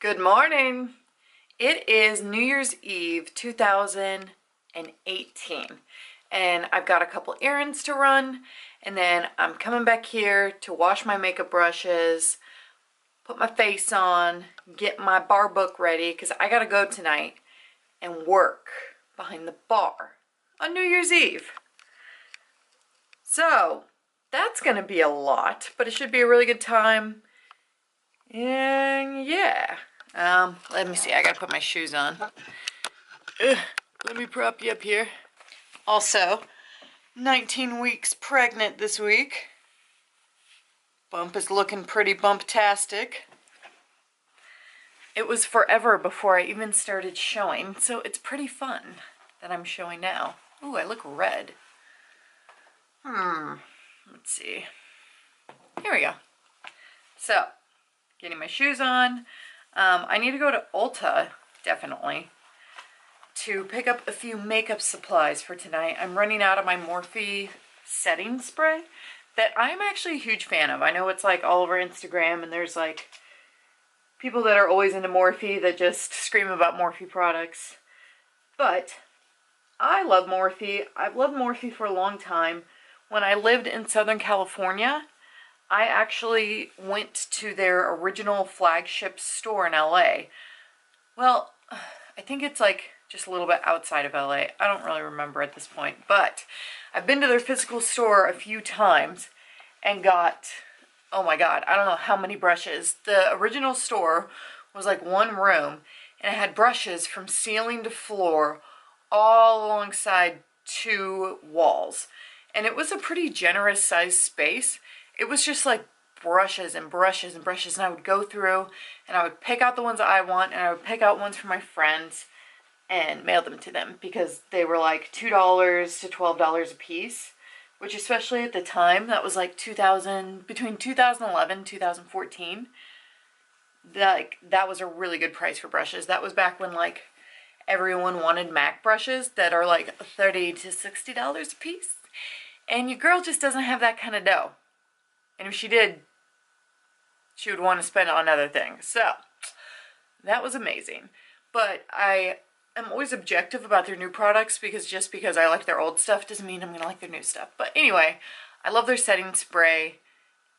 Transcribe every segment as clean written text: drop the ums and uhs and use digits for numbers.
Good morning. It is New Year's Eve 2018 and I've got a couple errands to run, and then I'm coming back here to wash my makeup brushes, put my face on, get my bar book ready because I gotta go tonight and work behind the bar on New Year's Eve. So that's gonna be a lot, but it should be a really good time. And yeah. Let me see, I gotta put my shoes on. Let me prop you up here. Also, 19 weeks pregnant this week. Bump is looking pretty bump-tastic. It was forever before I even started showing, so it's pretty fun that I'm showing now. Ooh, I look red. Let's see. Here we go. So, getting my shoes on. I need to go to Ulta, definitely, to pick up a few makeup supplies for tonight. I'm running out of my Morphe setting spray that I'm actually a huge fan of. I know it's like all over Instagram and there's like people that are always into Morphe that just scream about Morphe products. But I love Morphe. I've loved Morphe for a long time. When I lived in Southern California, I actually went to their original flagship store in LA. Well, I think it's like just a little bit outside of LA. I don't really remember at this point, but I've been to their physical store a few times and got, oh my God, I don't know how many brushes. The original store was like one room and it had brushes from ceiling to floor all alongside two walls. And it was a pretty generous sized space. It was just like brushes and brushes and brushes, and I would go through and I would pick out the ones I want, and I would pick out ones for my friends and mail them to them because they were like $2 to $12 a piece, which especially at the time, that was like between 2011 and 2014, that was a really good price for brushes. That was back when like everyone wanted MAC brushes that are like $30 to $60 a piece, and your girl just doesn't have that kind of dough. And if she did, she would want to spend it on other things. So, that was amazing. But I am always objective about their new products because just because I like their old stuff doesn't mean I'm going to like their new stuff. But anyway, I love their setting spray.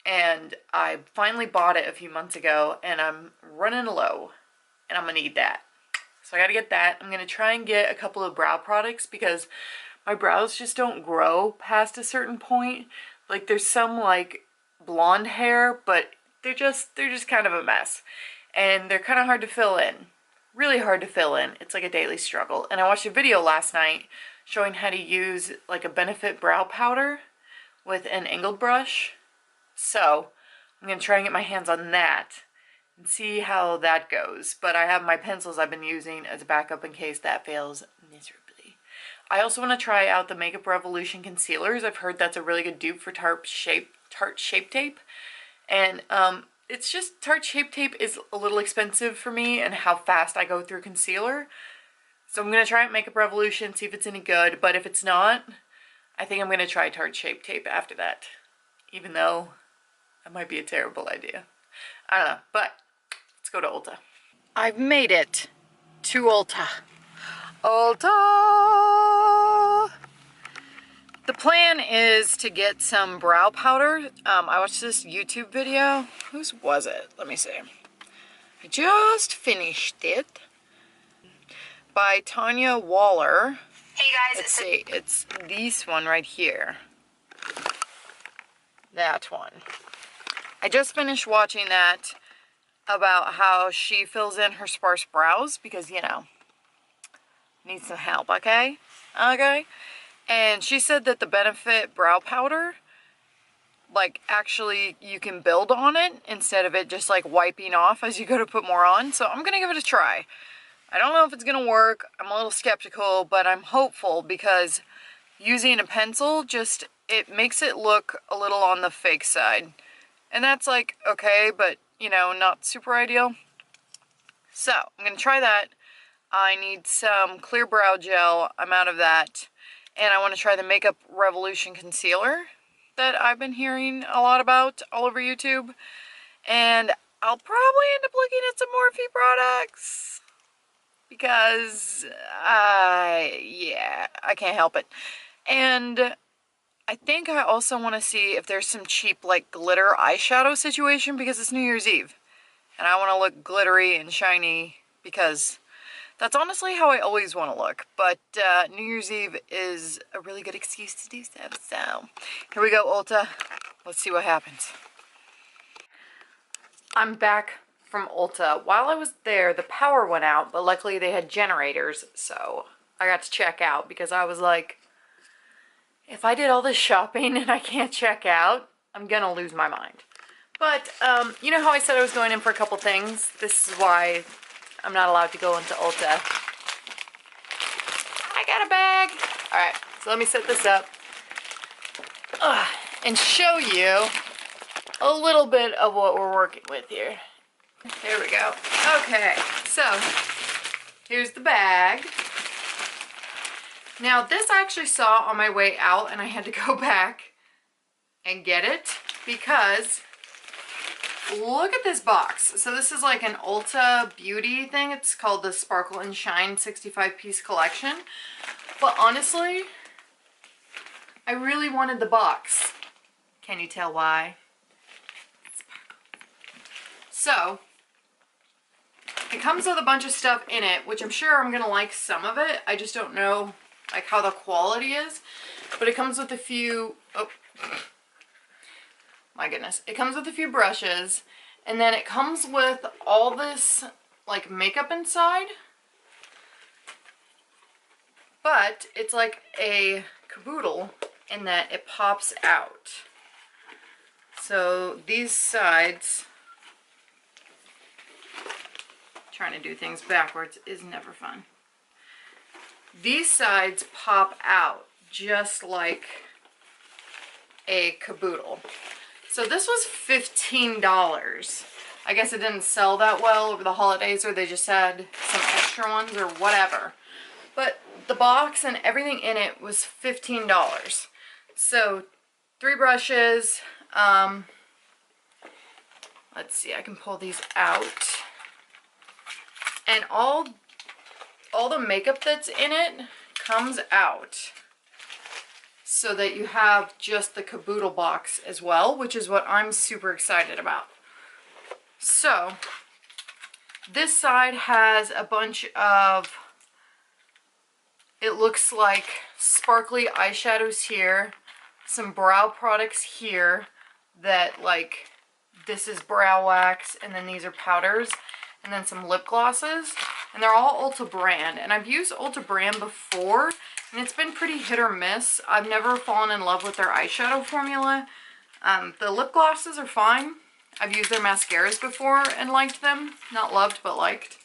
And I finally bought it a few months ago. And I'm running low. And I'm going to need that. So I got to get that. I'm going to try and get a couple of brow products because my brows just don't grow past a certain point. Like there's some like blonde hair, but they're just kind of a mess, and they're kind of hard to fill in, really hard to fill in. It's like a daily struggle. And I watched a video last night showing how to use like a Benefit brow powder with an angled brush, so I'm gonna try and get my hands on that and see how that goes. But I have my pencils I've been using as a backup in case that fails miserably. I also want to try out the Makeup Revolution concealers. I've heard that's a really good dupe for Tarte Shape Tape. And it's just Tarte Shape Tape is a little expensive for me and how fast I go through concealer. So I'm going to try out Makeup Revolution, see if it's any good. But if it's not, I think I'm going to try Tarte Shape Tape after that. Even though that might be a terrible idea. I don't know. But let's go to Ulta. I've made it to Ulta. Ulta! The plan is to get some brow powder. I watched this YouTube video. Whose was it? Let me see. I just finished it. By Tanya Waller. Hey guys. Let's see. It's this one right here. That one. I just finished watching that about how she fills in her sparse brows because, you know, needs some help, okay? Okay? And she said that the Benefit brow powder, like, actually you can build on it instead of it just, like, wiping off as you go to put more on. So I'm going to give it a try. I don't know if it's going to work. I'm a little skeptical, but I'm hopeful because using a pencil just, it makes it look a little on the fake side. And that's, like, okay, but, you know, not super ideal. So I'm going to try that. I need some clear brow gel. I'm out of that. And I want to try the Makeup Revolution concealer that I've been hearing a lot about all over YouTube. And I'll probably end up looking at some Morphe products because, yeah, I can't help it. And I think I also want to see if there's some cheap, like, glitter eyeshadow situation because it's New Year's Eve. And I want to look glittery and shiny because that's honestly how I always want to look. But New Year's Eve is a really good excuse to do so. So here we go, Ulta. Let's see what happens. I'm back from Ulta. While I was there, the power went out, but luckily they had generators. So I got to check out because I was like, if I did all this shopping and I can't check out, I'm gonna lose my mind. But, you know how I said I was going in for a couple things? This is why I'm not allowed to go into Ulta. I got a bag. Alright, so let me set this up. And show you a little bit of what we're working with here. There we go. Okay, so here's the bag. Now, this I actually saw on my way out, and I had to go back and get it because look at this box. So this is like an Ulta Beauty thing. It's called the Sparkle and Shine 65-piece collection. But honestly, I really wanted the box. Can you tell why? So, it comes with a bunch of stuff in it, which I'm sure I'm gonna like some of it. I just don't know like how the quality is. But it comes with a few, oh my goodness. It comes with a few brushes, and then it comes with all this like makeup inside. But it's like a caboodle in that it pops out. So these sides, trying to do things backwards is never fun. These sides pop out just like a caboodle. So this was $15. I guess it didn't sell that well over the holidays, or they just had some extra ones or whatever. But the box and everything in it was $15. So 3 brushes. Let's see, I can pull these out. And all the makeup that's in it comes out so that you have just the caboodle box as well, which is what I'm super excited about. So this side has a bunch of, it looks like sparkly eyeshadows here, some brow products here that like, this is brow wax, and then these are powders, and then some lip glosses, and they're all Ulta brand. And I've used Ulta brand before, and it's been pretty hit or miss. I've never fallen in love with their eyeshadow formula. The lip glosses are fine. I've used their mascaras before and liked them. Not loved, but liked.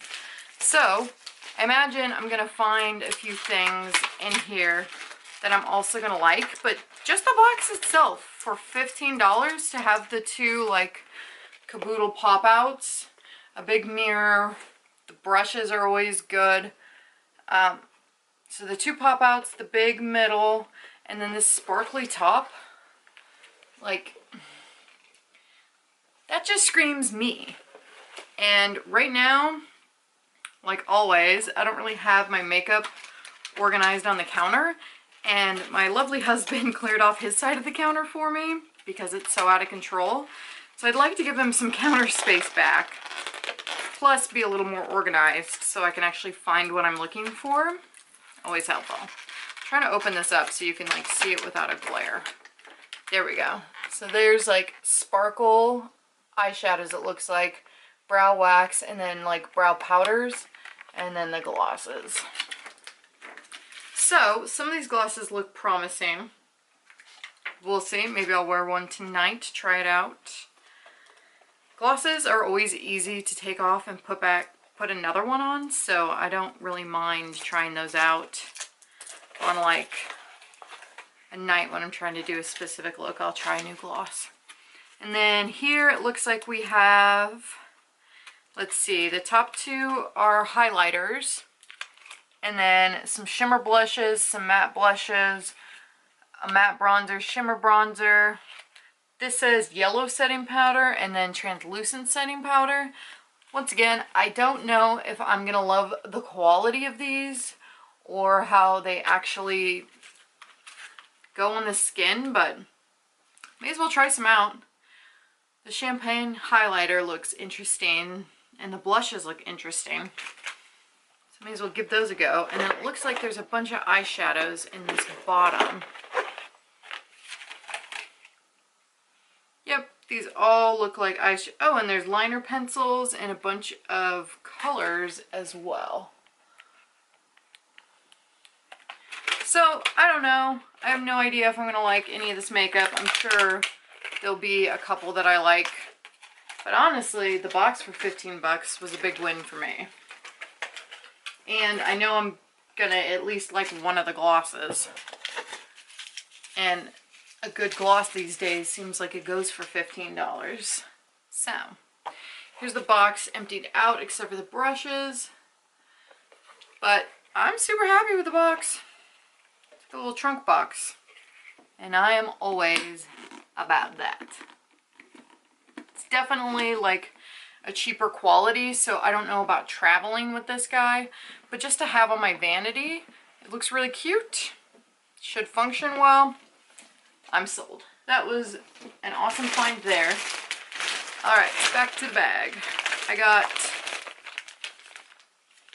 So, I imagine I'm gonna find a few things in here that I'm also gonna like, but just the box itself for $15 to have the 2 like caboodle pop outs, a big mirror, the brushes are always good. So the 2 pop outs, the big middle, and then this sparkly top, like, that just screams me. And right now, like always, I don't really have my makeup organized on the counter, and my lovely husband cleared off his side of the counter for me because it's so out of control. So I'd like to give him some counter space back, plus be a little more organized so I can actually find what I'm looking for. Always helpful. I'm trying to open this up so you can like see it without a glare. There we go. So there's like sparkle eyeshadows, it looks like, brow wax, and then like brow powders, and then the glosses. So some of these glosses look promising. We'll see. Maybe I'll wear one tonight to try it out. Glosses are always easy to take off and put another one on, so I don't really mind trying those out on like a night when I'm trying to do a specific look. I'll try a new gloss. And then here it looks like we have, let's see, the top 2 are highlighters, and then some shimmer blushes, some matte blushes, a matte bronzer, shimmer bronzer, This says yellow setting powder and then translucent setting powder. Once again, I don't know if I'm gonna love the quality of these or how they actually go on the skin, but may as well try some out. The champagne highlighter looks interesting and the blushes look interesting. So may as well give those a go. And then it looks like there's a bunch of eyeshadows in this bottom. Yep, these all look like eyeshadow. Oh, and there's liner pencils and a bunch of colors as well. So, I don't know. I have no idea if I'm going to like any of this makeup. I'm sure there'll be a couple that I like. But honestly, the box for 15 bucks was a big win for me. And I know I'm going to at least like one of the glosses. And a good gloss these days seems like it goes for $15. So, here's the box emptied out except for the brushes. But I'm super happy with the box. It's a little trunk box. And I am always about that. It's definitely like a cheaper quality, so I don't know about traveling with this guy. But just to have on my vanity, it looks really cute. Should function well. I'm sold. That was an awesome find there. Alright, back to the bag. I got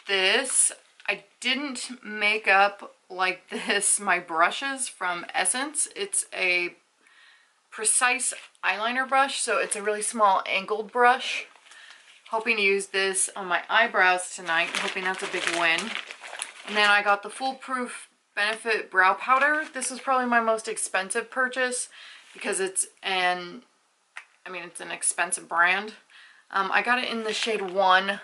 this. I didn't make up like this my brushes from Essence. It's a precise eyeliner brush, so it's a really small angled brush. Hoping to use this on my eyebrows tonight. Hoping that's a big win. And then I got the Foolproof Benefit Brow Powder. This was probably my most expensive purchase because it's an expensive brand. I got it in the shade 1,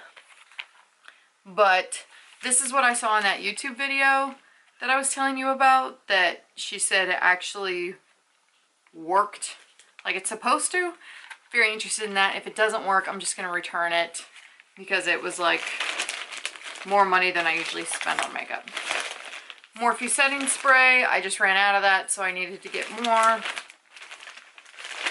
but this is what I saw in that YouTube video that I was telling you about, that she said it actually worked like it's supposed to. Very interested in that. If it doesn't work, I'm just going to return it because it was like more money than I usually spend on makeup. Morphe setting spray. I just ran out of that, so I needed to get more.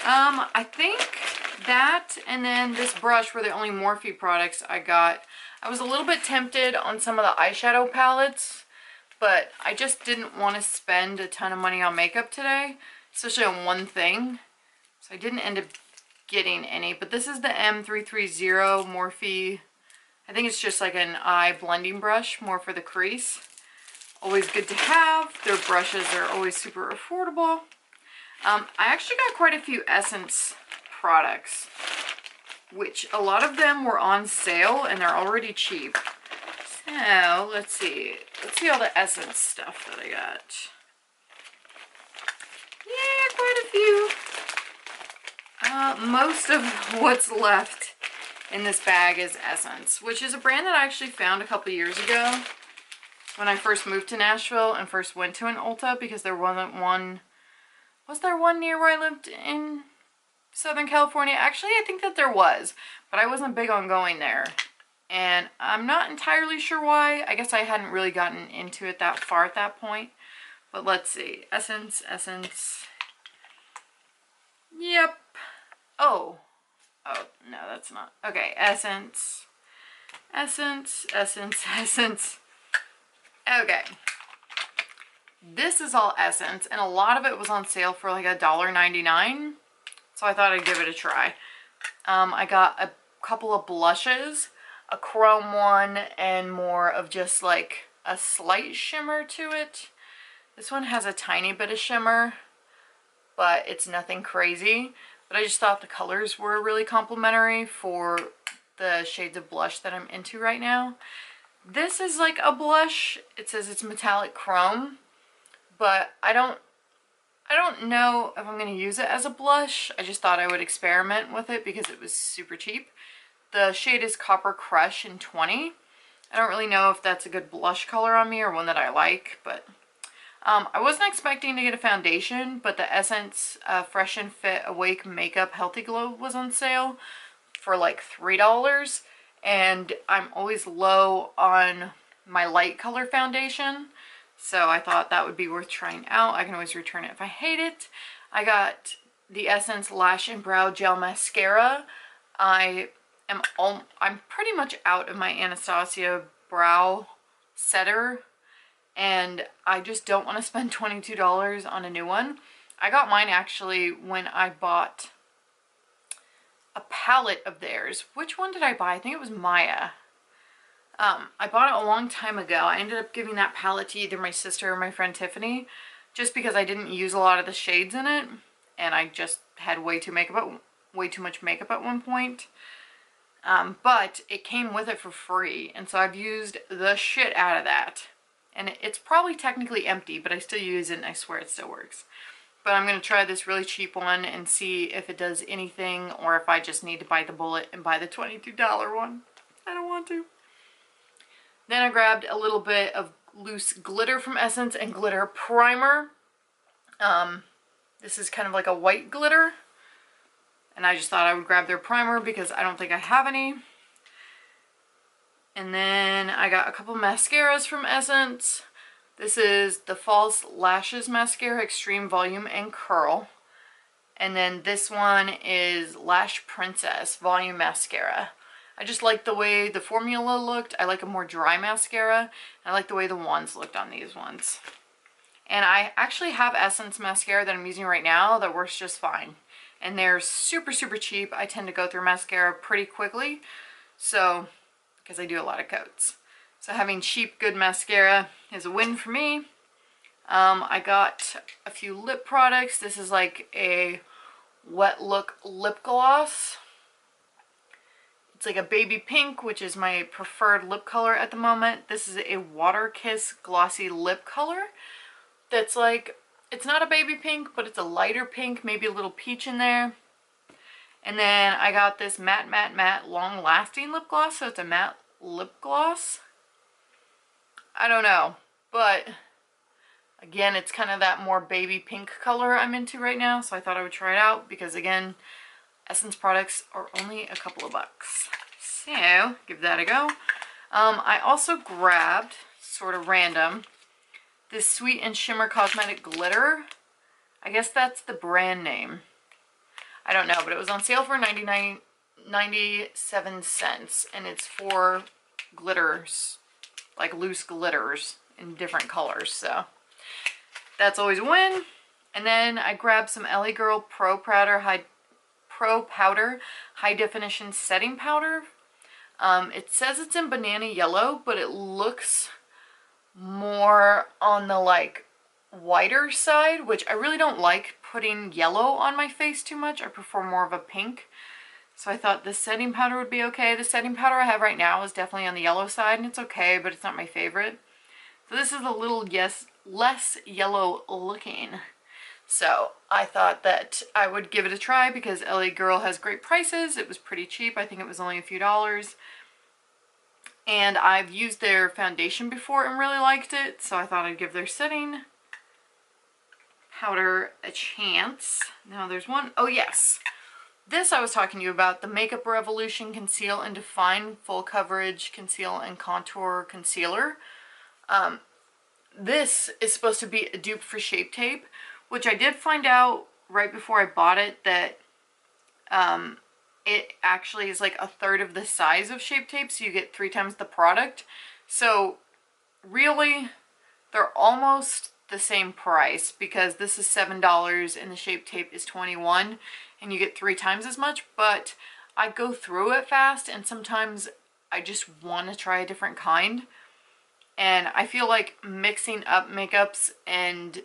I think that and then this brush were the only Morphe products I got. I was a little bit tempted on some of the eyeshadow palettes, but I just didn't want to spend a ton of money on makeup today, especially on one thing. So I didn't end up getting any, but this is the M330 Morphe. I think it's just like an eye blending brush, more for the crease. Always good to have. Their brushes are always super affordable. I actually got quite a few Essence products, which a lot of them were on sale and they're already cheap. So let's see all the Essence stuff that I got. Yeah, quite a few. Most of what's left in this bag is Essence, which is a brand that I actually found a couple years ago when I first moved to Nashville and first went to an Ulta, because there wasn't one. Was there one near where I lived in Southern California? Actually, I think that there was, but I wasn't big on going there. And I'm not entirely sure why. I guess I hadn't really gotten into it that far at that point. But let's see. Essence. Yep. Oh, no, that's not. Okay, Essence. Okay. This is all Essence, and a lot of it was on sale for like $1.99. So I thought I'd give it a try. I got a couple of blushes, a chrome one, and more of just like a slight shimmer to it. This one has a tiny bit of shimmer, but it's nothing crazy. But I just thought the colors were really complimentary for the shades of blush that I'm into right now. This is like a blush. It says it's metallic chrome, but I don't know if I'm going to use it as a blush. I just thought I would experiment with it because it was super cheap. The shade is Copper Crush in 20. I don't really know if that's a good blush color on me or one that I like, but I wasn't expecting to get a foundation, but the Essence Fresh and Fit Awake Makeup Healthy Glow was on sale for like $3, and I'm always low on my light color foundation, so I thought that would be worth trying out. I can always return it if I hate it. I got the Essence Lash and Brow Gel Mascara. I'm pretty much out of my Anastasia brow setter, and I just don't want to spend $22 on a new one. I got mine actually when I bought a palette of theirs. Which one did I buy? I think it was Maya. I bought it a long time ago. I ended up giving that palette to either my sister or my friend Tiffany, just because I didn't use a lot of the shades in it, and I just had way too much makeup at one point. But it came with it for free, and so I've used the shit out of that. And it's probably technically empty, but I still use it, and I swear it still works. But I'm going to try this really cheap one and see if it does anything, or if I just need to bite the bullet and buy the $22 one. I don't want to. Then I grabbed a little bit of loose glitter from Essence and glitter primer. This is kind of like a white glitter. And I just thought I would grab their primer because I don't think I have any. And then I got a couple mascaras from Essence. This is the False Lashes Mascara, Extreme Volume and Curl. And then this one is Lash Princess Volume Mascara. I just like the way the formula looked. I like a more dry mascara. I like the way the wands looked on these ones. And I actually have Essence mascara that I'm using right now that works just fine. And they're super, super cheap. I tend to go through mascara pretty quickly, so, because I do a lot of coats. So having cheap, good mascara is a win for me. I got a few lip products. This is like a Wet Look lip gloss. It's like a baby pink, which is my preferred lip color at the moment. This is a Water Kiss glossy lip color. That's like, it's not a baby pink, but it's a lighter pink, maybe a little peach in there. And then I got this matte, matte, matte long lasting lip gloss. So it's a matte lip gloss. I don't know, but again, it's kind of that more baby pink color I'm into right now. So I thought I would try it out because, again, Essence products are only a couple of bucks. So give that a go. I also grabbed, sort of random, this Sweet and Shimmer Cosmetic Glitter. I guess that's the brand name. I don't know, but it was on sale for 97 cents. And it's 4 glitters, like loose glitters in different colors. So that's always a win. And then I grabbed some LA Girl Pro Powder High Definition Setting Powder. It says it's in banana yellow, but it looks more on the like whiter side, which I really don't like putting yellow on my face too much. I prefer more of a pink. So I thought this setting powder would be okay. The setting powder I have right now is definitely on the yellow side, and it's okay, but it's not my favorite. So this is a little, less yellow looking. So I thought that I would give it a try because LA Girl has great prices. It was pretty cheap. I think it was only a few dollars. And I've used their foundation before and really liked it. So I thought I'd give their setting powder a chance. Now there's one, oh yes. This I was talking to you about, the Makeup Revolution Conceal and Define Full Coverage Conceal and Contour Concealer. This is supposed to be a dupe for Shape Tape, which I did find out right before I bought it that it actually is like a third of the size of Shape Tape, so you get 3 times the product. So really, they're almost the same price because this is $7 and the Shape Tape is $21, and you get 3 times as much. But I go through it fast, and sometimes I just want to try a different kind. And I feel like mixing up makeups and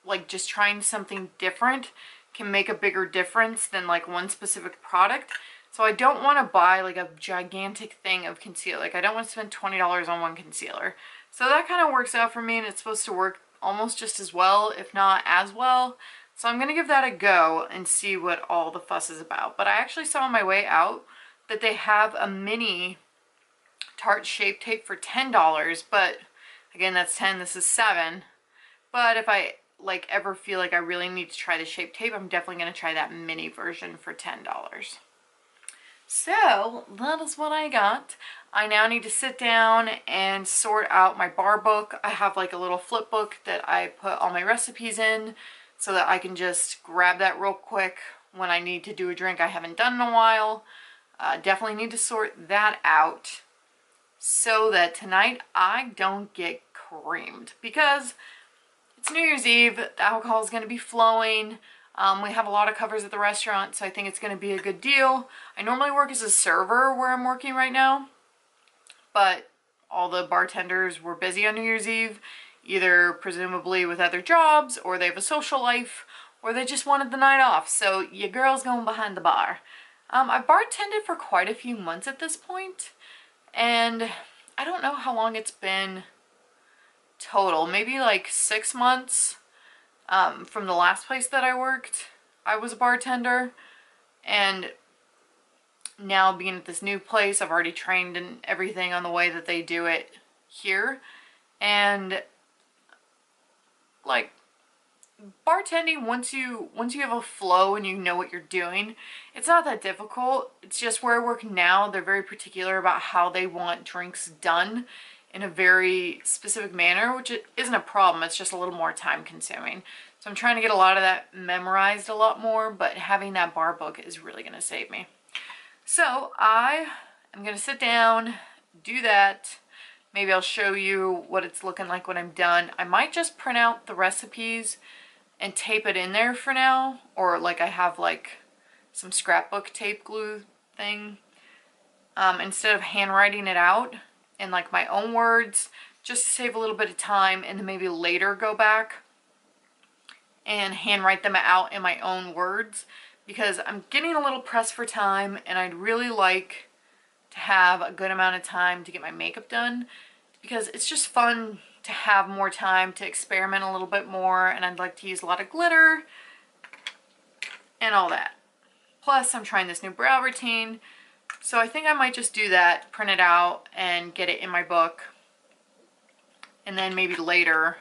like just trying something different can make a bigger difference than like one specific product. So I don't want to buy like a gigantic thing of concealer. Like I don't want to spend $20 on one concealer. So that kind of works out for me, and it's supposed to work almost just as well, if not as well. So I'm going to give that a go and see what all the fuss is about. But I actually saw on my way out that they have a mini Tarte Shape Tape for $10. But again, that's 10, this is 7. But if I like ever feel like I really need to try the Shape Tape, I'm definitely going to try that mini version for $10. So that is what I got. I now need to sit down and sort out my bar book. I have like a little flip book that I put all my recipes in. so that I can just grab that real quick when I need to do a drink I haven't done in a while. Definitely need to sort that out so that tonight I don't get creamed, because it's New Year's Eve, the alcohol is going to be flowing. We have a lot of covers at the restaurant, so I think it's going to be a good deal. I normally work as a server where I'm working right now, but all the bartenders were busy on New Year's Eve, either presumably with other jobs, or they have a social life, or they just wanted the night off. So your girl's going behind the bar. I've bartended for quite a few months at this point, and I don't know how long it's been total. Maybe like 6 months from the last place that I worked. I was a bartender, and now being at this new place, I've already trained and everything on the way that they do it here. And like, bartending, once you have a flow and you know what you're doing, it's not that difficult. It's just where I work now, they're very particular about how they want drinks done in a very specific manner, which isn't a problem. It's just a little more time consuming. So I'm trying to get a lot of that memorized a lot more, but having that bar book is really going to save me. So I am going to sit down, do that. Maybe I'll show you what it's looking like when I'm done. I might just print out the recipes and tape it in there for now, or like I have like some scrapbook tape glue thing, instead of handwriting it out in like my own words, just to save a little bit of time, and then maybe later go back and handwrite them out in my own words, because I'm getting a little pressed for time and I'd really like to have a good amount of time to get my makeup done, because it's just fun to have more time to experiment a little bit more, and I'd like to use a lot of glitter and all that. Plus, I'm trying this new brow routine, so I think I might just do that, print it out, and get it in my book, and then maybe later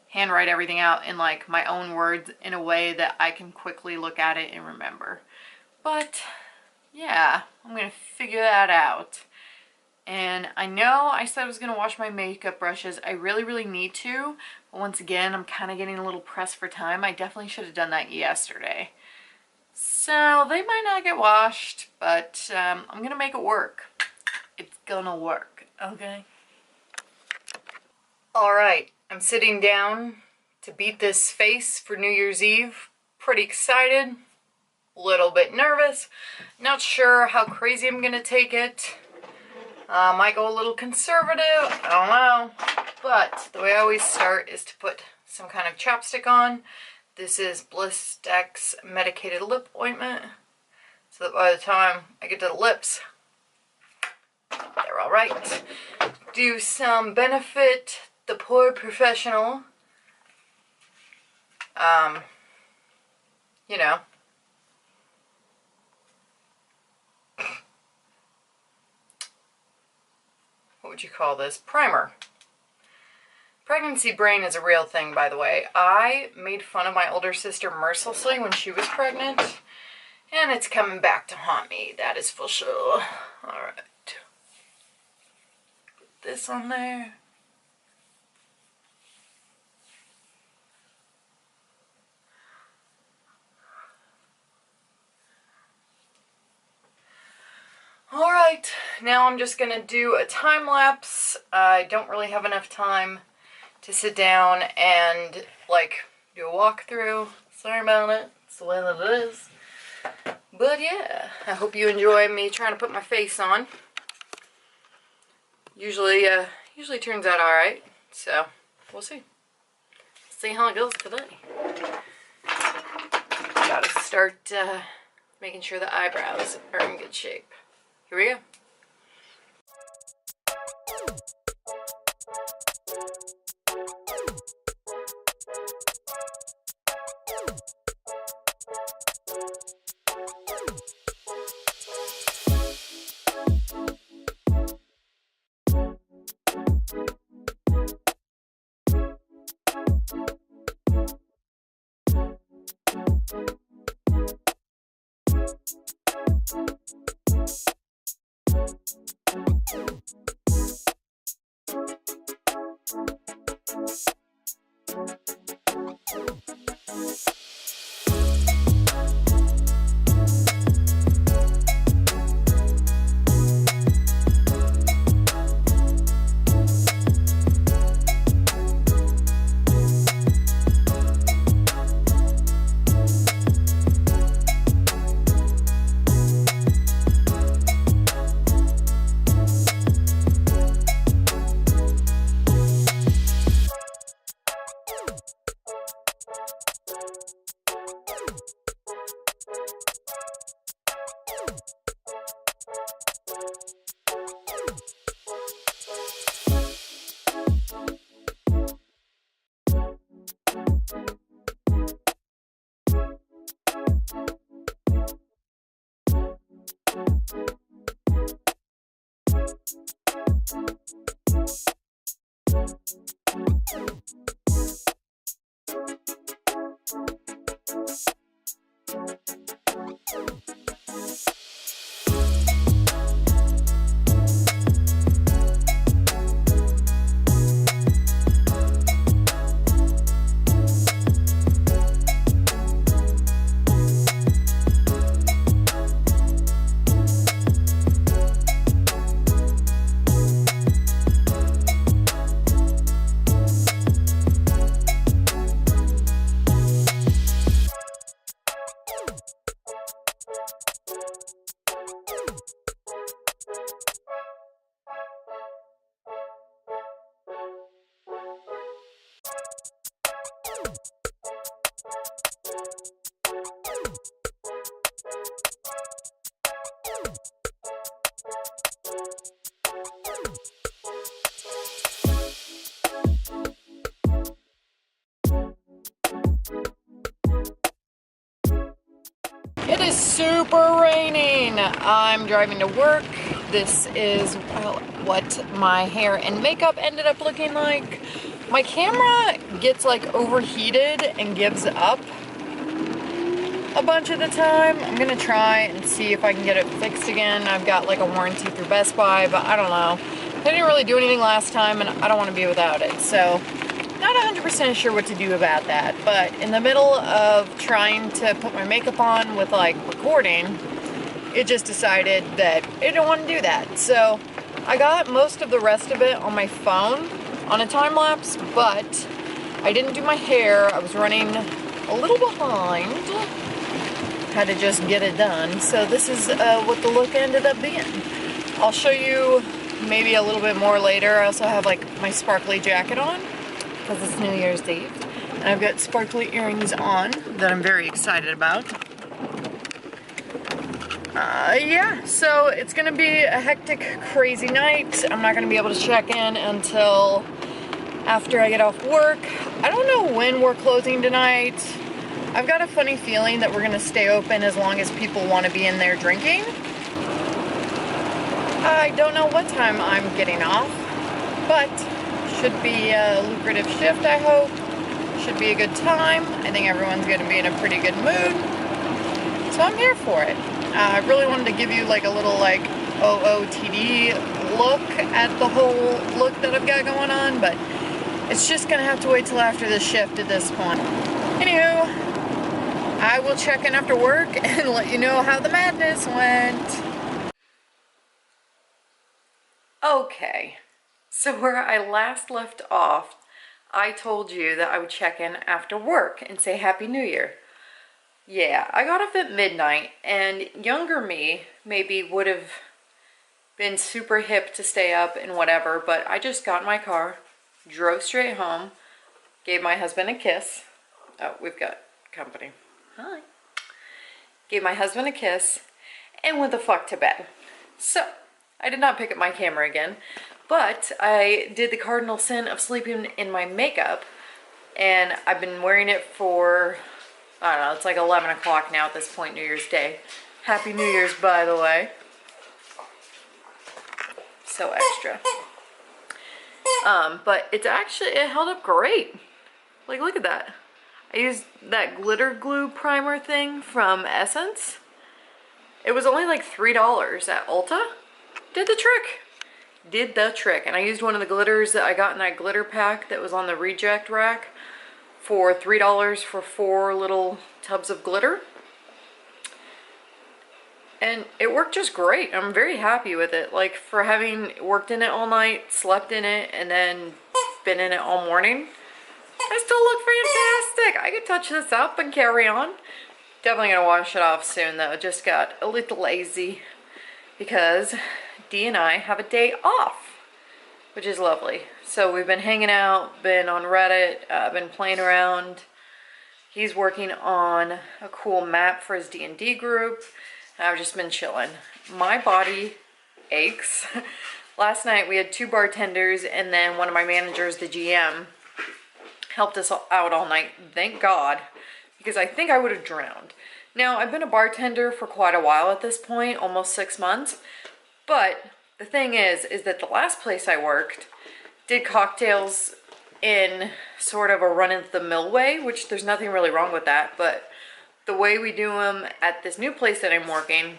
handwrite everything out in like my own words in a way that I can quickly look at it and remember. But yeah, I'm gonna figure that out. And I know I said I was going to wash my makeup brushes. I really need to. But once again, I'm kind of getting a little pressed for time. I definitely should have done that yesterday. So they might not get washed, but I'm going to make it work. It's going to work, okay? Alright, I'm sitting down to beat this face for New Year's Eve. Pretty excited. A little bit nervous. Not sure how crazy I'm going to take it. Might go a little conservative, I don't know, but the way I always start is to put some kind of chapstick on. This is Blistex medicated lip ointment, so that by the time I get to the lips, they're alright. Do some Benefit the Pore Professional, you know, what would you call this? Primer. Pregnancy brain is a real thing, by the way. I made fun of my older sister mercilessly when she was pregnant, and it's coming back to haunt me, that is for sure. Alright. Put this on there. Alright, now I'm just going to do a time lapse. I don't really have enough time to sit down and like do a walkthrough. Sorry about it, it's the way that it is. But yeah, I hope you enjoy me trying to put my face on. Usually turns out alright, so we'll see. See how it goes today. Gotta start making sure the eyebrows are in good shape. Here we go. It is super raining. I'm driving to work. This is, well, what my hair and makeup ended up looking like. My camera gets like overheated and gives up a bunch of the time. I'm gonna try and see if I can get it fixed again. I've got like a warranty through Best Buy, but I don't know. They didn't really do anything last time and I don't want to be without it. So not 100% sure what to do about that, but in the middle of trying to put my makeup on with like recording, it just decided that it didn't want to do that. So I got most of the rest of it on my phone on a time lapse, but I didn't do my hair. I was running a little behind. Had to just get it done. So this is what the look ended up being. I'll show you maybe a little bit more later. I also have like my sparkly jacket on because it's New Year's Eve. And I've got sparkly earrings on that I'm very excited about. Yeah, so it's gonna be a hectic, crazy night. I'm not gonna be able to check in until after I get off work. I don't know when we're closing tonight. I've got a funny feeling that we're gonna stay open as long as people want to be in there drinking. I don't know what time I'm getting off, but should be a lucrative shift, I hope. Should be a good time. I think everyone's gonna be in a pretty good mood. So I'm here for it. I really wanted to give you like a little like OOTD look at the whole look that I've got going on, but it's just gonna have to wait till after this shift at this point. Anywho, I will check in after work and let you know how the madness went. Okay, so where I last left off, I told you that I would check in after work and say Happy New Year. Yeah, I got off at midnight, and younger me maybe would have been super hip to stay up and whatever, but I just got in my car, drove straight home, gave my husband a kiss. Oh, we've got company. Hi. Gave my husband a kiss, and went the fuck to bed. So, I did not pick up my camera again, but I did the cardinal sin of sleeping in my makeup, and I've been wearing it for, I don't know, it's like 11 o'clock now at this point, New Year's Day. Happy New Year's, by the way. So extra. But it's actually, it held up great. Like, look at that. I used that glitter glue primer thing from Essence. It was only like $3 at Ulta. Did the trick. Did the trick. And I used one of the glitters that I got in that glitter pack that was on the reject rack for $3 for 4 little tubs of glitter. And it worked just great. I'm very happy with it. Like, for having worked in it all night, slept in it, and then been in it all morning, I still look fantastic. I could touch this up and carry on. Definitely gonna wash it off soon though. Just got a little lazy because Dee and I have a day off, which is lovely. So we've been hanging out, been on Reddit, been playing around. He's working on a cool map for his D&D group. I've just been chilling. My body aches. Last night we had 2 bartenders and then one of my managers, the GM, helped us out all night. Thank God, because I think I would have drowned. Now, I've been a bartender for quite a while at this point, almost 6 months, but the thing is that the last place I worked did cocktails in sort of a run-of-the-mill way, which there's nothing really wrong with that, but the way we do them at this new place that I'm working...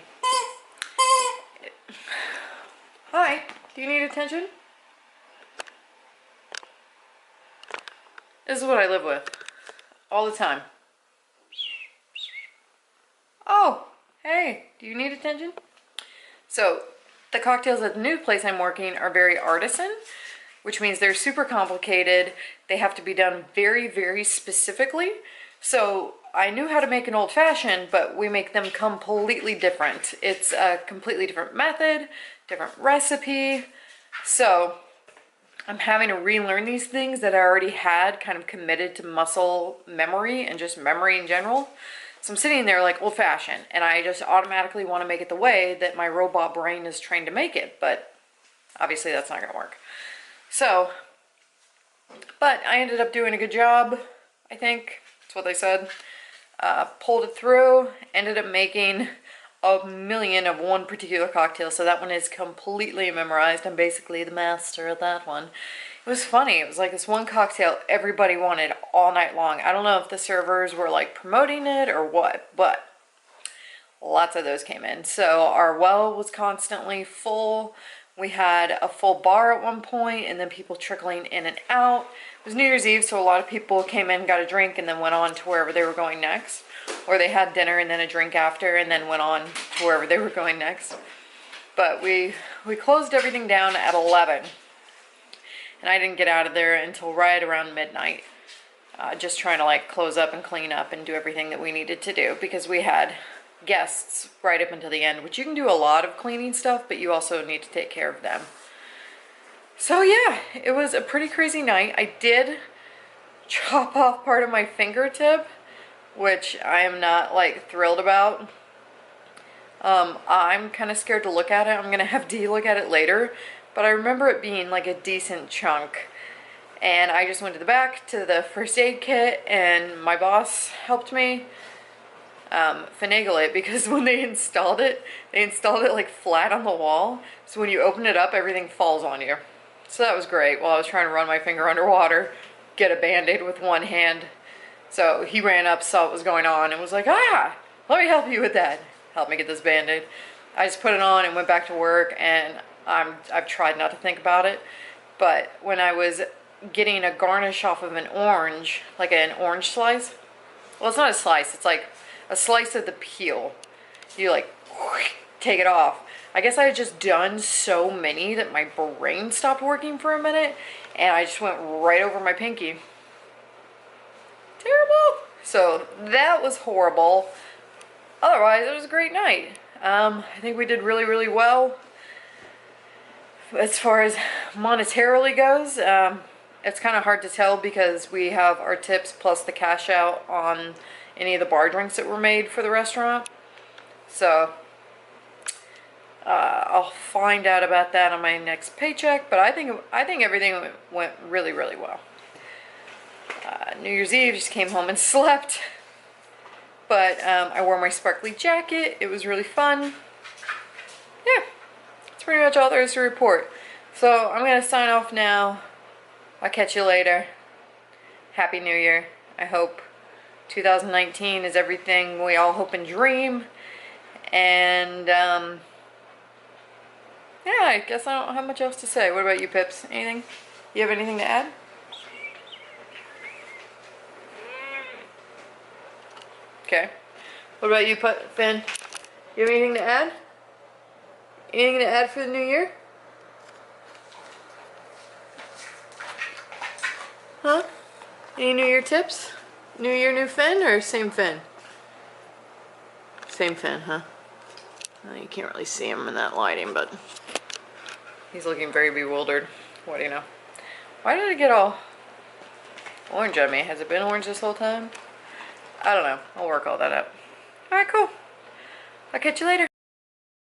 Hi, do you need attention? This is what I live with all the time. Oh, hey, do you need attention? So, the cocktails at the new place I'm working are very artisan, which means they're super complicated. They have to be done very, very specifically. So, I knew how to make an old-fashioned, but we make them completely different. It's a completely different method, different recipe. So, I'm having to relearn these things that I already had kind of committed to muscle memory and just memory in general. So I'm sitting there like old-fashioned, and I just automatically want to make it the way that my robot brain is trained to make it, but obviously that's not going to work. So, but I ended up doing a good job, I think. That's what they said. Pulled it through, ended up making a million of one particular cocktail, so that one is completely memorized. I'm basically the master of that one. It was funny. It was like this one cocktail everybody wanted all night long. I don't know if the servers were like promoting it or what, but lots of those came in. So our well was constantly full. We had a full bar at one point, and then people trickling in and out. It was New Year's Eve, so a lot of people came in, got a drink, and then went on to wherever they were going next. Or they had dinner and then a drink after, and then went on to wherever they were going next. But we closed everything down at 11. And I didn't get out of there until right around midnight. Just trying to like close up and clean up and do everything that we needed to do, because we had guests right up until the end, which you can do a lot of cleaning stuff, but you also need to take care of them. So yeah, it was a pretty crazy night. I did chop off part of my fingertip, which I am not like thrilled about. I'm kind of scared to look at it. I'm gonna have Dee look at it later, but I remember it being like a decent chunk. And I just went to the back to the first aid kit, and my boss helped me finagle it, because when they installed it like flat on the wall. So when you open it up, everything falls on you. So that was great while I was trying to run my finger underwater, get a band-aid with one hand. So he ran up, saw what was going on, and was like, ah, let me help you with that. Help me get this band-aid. I just put it on and went back to work, and I've tried not to think about it. But when I was getting a garnish off of an orange, like an orange slice, well, it's not a slice, it's like a slice of the peel. You like take it off. I guess I had just done so many that my brain stopped working for a minute, and I just went right over my pinky. Terrible. So that was horrible. Otherwise, it was a great night. I think we did really, really well. As far as monetarily goes, it's kind of hard to tell because we have our tips plus the cash out on any of the bar drinks that were made for the restaurant. So I'll find out about that on my next paycheck, but I think everything went really, really well. New Year's Eve, just came home and slept. But I wore my sparkly jacket. It was really fun. Yeah, that's pretty much all there is to report. So I'm going to sign off now. I'll catch you later. Happy New Year. I hope 2019 is everything we all hope and dream. And yeah, I guess I don't have much else to say. What about you, Pips? Anything? You have anything to add? Okay. What about you, Finn? You have anything to add? Anything to add for the new year? Huh? Any New Year tips? New Year, new Finn, or same Finn? Same Finn, huh? You can't really see him in that lighting, but he's looking very bewildered. What do you know? Why did it get all orange on me? Has it been orange this whole time? I don't know. I'll work all that out. Alright, cool. I'll catch you later.